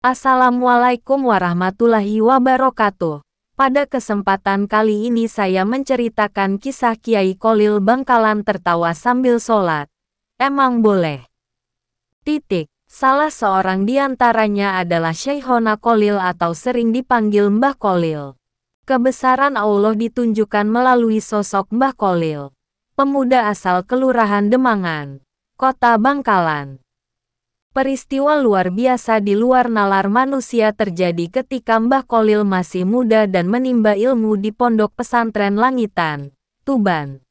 Assalamualaikum warahmatullahi wabarakatuh. Pada kesempatan kali ini saya menceritakan kisah Kiai Kholil Bangkalan tertawa sambil sholat. Emang boleh? Salah seorang di antaranya adalah Syekhona Kholil atau sering dipanggil Mbah Kholil. Kebesaran Allah ditunjukkan melalui sosok Mbah Kholil, pemuda asal Kelurahan Demangan, Kota Bangkalan. Peristiwa luar biasa di luar nalar manusia terjadi ketika Mbah Kholil masih muda dan menimba ilmu di Pondok Pesantren Langitan, Tuban.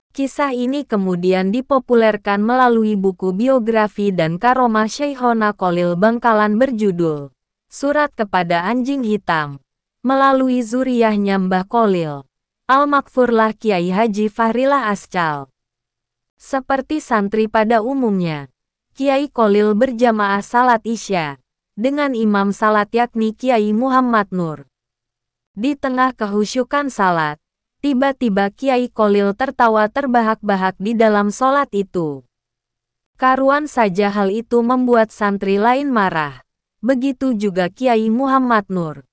Kisah ini kemudian dipopulerkan melalui buku biografi dan karomah Syekhona Kholil Bangkalan berjudul Surat Kepada Anjing Hitam, melalui zuriyahnya Mbah Kholil, Al-Makfurlah Kiai Haji Fahrilah Ascal. Seperti santri pada umumnya, Kiai Kholil berjamaah salat Isya dengan imam salat yakni Kiai Muhammad Nur. Di tengah kehusyukan salat, tiba-tiba Kiai Kholil tertawa terbahak-bahak di dalam salat itu. Karuan saja hal itu membuat santri lain marah. Begitu juga Kiai Muhammad Nur.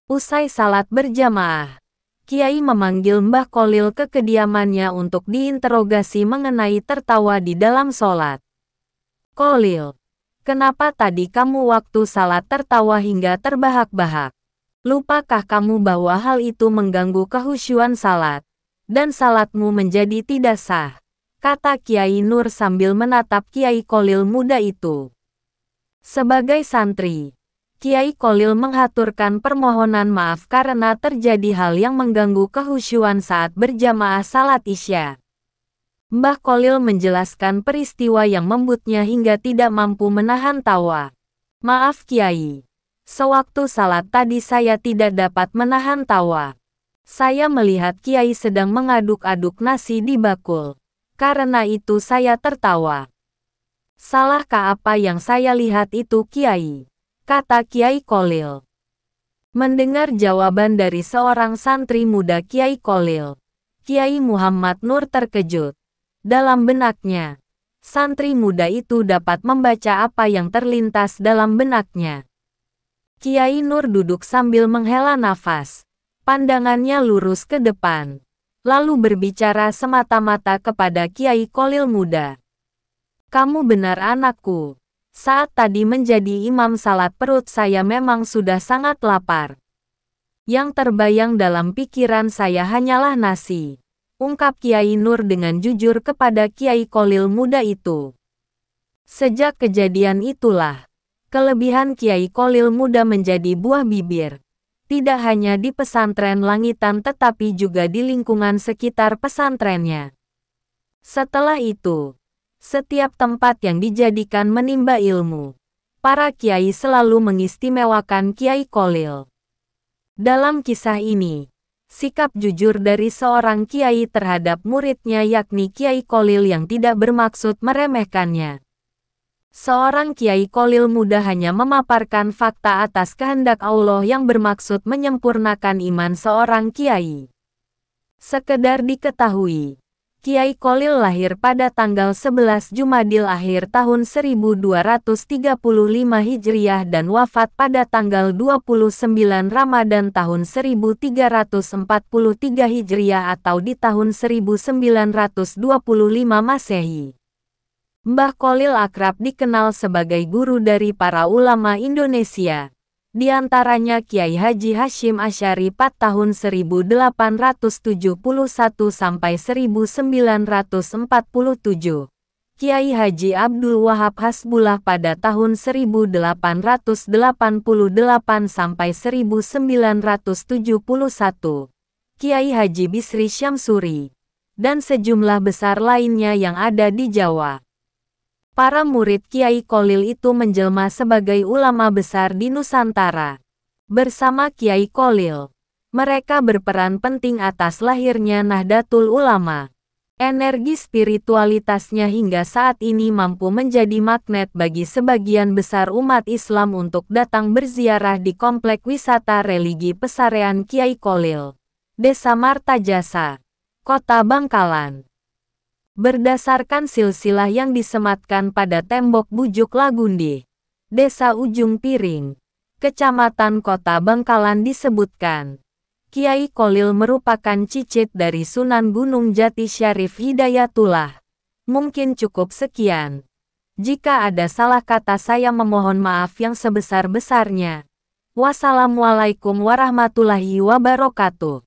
Usai salat berjamaah, Kiai memanggil Mbah Kholil ke kediamannya untuk diinterogasi mengenai tertawa di dalam salat. Kholil, kenapa tadi kamu waktu salat tertawa hingga terbahak-bahak? Lupakah kamu bahwa hal itu mengganggu kehusyuan salat, dan salatmu menjadi tidak sah? Kata Kiai Nur sambil menatap Kiai Kholil muda itu. Sebagai santri, Kiai Kholil menghaturkan permohonan maaf karena terjadi hal yang mengganggu kehusyuan saat berjamaah salat Isya. Mbah Kholil menjelaskan peristiwa yang membuatnya hingga tidak mampu menahan tawa. Maaf Kiai, sewaktu salat tadi saya tidak dapat menahan tawa. Saya melihat Kiai sedang mengaduk-aduk nasi di bakul. Karena itu saya tertawa. Salahkah apa yang saya lihat itu Kiai? Kata Kiai Kholil. Mendengar jawaban dari seorang santri muda Kiai Kholil, Kiai Muhammad Nur terkejut. Dalam benaknya, santri muda itu dapat membaca apa yang terlintas dalam benaknya. Kiai Nur duduk sambil menghela nafas. Pandangannya lurus ke depan, lalu berbicara semata-mata kepada Kiai Kholil muda. Kamu benar anakku. Saat tadi menjadi imam salat perut saya memang sudah sangat lapar. Yang terbayang dalam pikiran saya hanyalah nasi. Ungkap Kiai Nur dengan jujur kepada Kiai Kholil muda itu. Sejak kejadian itulah, kelebihan Kiai Kholil muda menjadi buah bibir. Tidak hanya di pesantren Langitan tetapi juga di lingkungan sekitar pesantrennya. Setelah itu, setiap tempat yang dijadikan menimba ilmu, para kiai selalu mengistimewakan Kiai Kholil. Dalam kisah ini, sikap jujur dari seorang kiai terhadap muridnya yakni Kiai Kholil yang tidak bermaksud meremehkannya. Seorang Kiai Kholil muda hanya memaparkan fakta atas kehendak Allah yang bermaksud menyempurnakan iman seorang kiai. Sekedar diketahui, Kiai Kholil lahir pada tanggal 11 Jumadil Akhir tahun 1235 Hijriah dan wafat pada tanggal 29 Ramadan tahun 1343 Hijriah atau di tahun 1925 Masehi. Mbah Kholil akrab dikenal sebagai guru dari para ulama Indonesia. Di antaranya Kiai Haji Hashim Asy'ari pada tahun 1871 sampai 1947. Kiai Haji Abdul Wahab Hasbullah pada tahun 1888 sampai 1971. Kiai Haji Bisri Syamsuri dan sejumlah besar lainnya yang ada di Jawa. Para murid Kiai Kholil itu menjelma sebagai ulama besar di Nusantara. Bersama Kiai Kholil, mereka berperan penting atas lahirnya Nahdlatul Ulama. Energi spiritualitasnya hingga saat ini mampu menjadi magnet bagi sebagian besar umat Islam untuk datang berziarah di Komplek Wisata Religi Pesarean Kiai Kholil, Desa Martajasa, Kota Bangkalan. Berdasarkan silsilah yang disematkan pada tembok Bujuk Lagundi, Desa Ujung Piring, Kecamatan Kota Bangkalan disebutkan. Kiai Kholil merupakan cicit dari Sunan Gunung Jati Syarif Hidayatullah. Mungkin cukup sekian. Jika ada salah kata saya memohon maaf yang sebesar-besarnya. Wassalamualaikum warahmatullahi wabarakatuh.